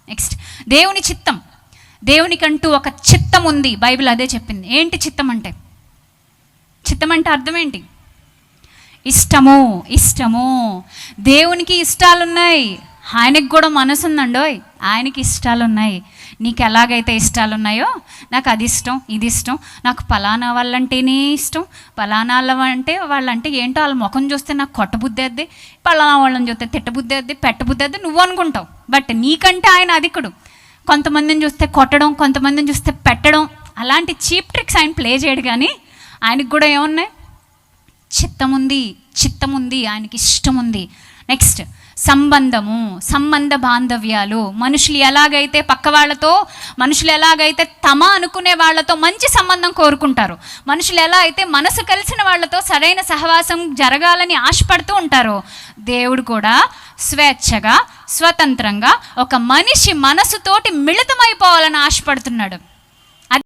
Next దేవుని చిత్తం. దేవునికంటూ ఒక చిత్తం ఉంది, బైబిల్ అదే చెప్పింది. ఏంటి చిత్తం అంటే? చిత్తం అంటే అర్థం ఏంటి? ఇష్టము. ఇష్టము. దేవునికి ఇష్టాలున్నాయి, ఆయనకి కూడా మనసు ఉందండోయ్. ఆయనకి ఇష్టాలు ఉన్నాయి. నీకు ఎలాగైతే ఇష్టాలు ఉన్నాయో, నాకు అది ఇష్టం, ఇది ఇష్టం, నాకు పలానా వాళ్ళంటేనే ఇష్టం, పలానా వాళ్ళంటే ఏంటో వాళ్ళ ముఖం చూస్తే నాకు కొట్టబుద్ధేద్ది, పలానా వాళ్ళని చూస్తే తిట్టబుద్ధేద్ది, పెట్టబుద్ధేద్ది నువ్వు అనుకుంటావు. బట్ నీకంటే ఆయన అధికుడు. కొంతమందిని చూస్తే కొట్టడం, కొంతమందిని చూస్తే పెట్టడం, అలాంటి చీప్ ట్రిక్స్ ఆయన ప్లే చేయడు. కానీ ఆయనకు కూడా ఏమున్నాయి? చిత్తం ఉంది, ఆయనకి ఇష్టం ఉంది. నెక్స్ట్ సంబంధము, సంబంధ బాంధవ్యాలు. మనుషులు ఎలాగైతే పక్క వాళ్ళతో, మనుషులు ఎలాగైతే తమ అనుకునే వాళ్ళతో మంచి సంబంధం కోరుకుంటారు, మనుషులు ఎలా అయితే మనసు కలిసిన వాళ్ళతో సరైన సహవాసం జరగాలని ఆశపడుతూ ఉంటారో, దేవుడు కూడా స్వేచ్ఛగా, స్వతంత్రంగా ఒక మనిషి మనసుతోటి మిళితమైపోవాలని ఆశపడుతున్నాడు.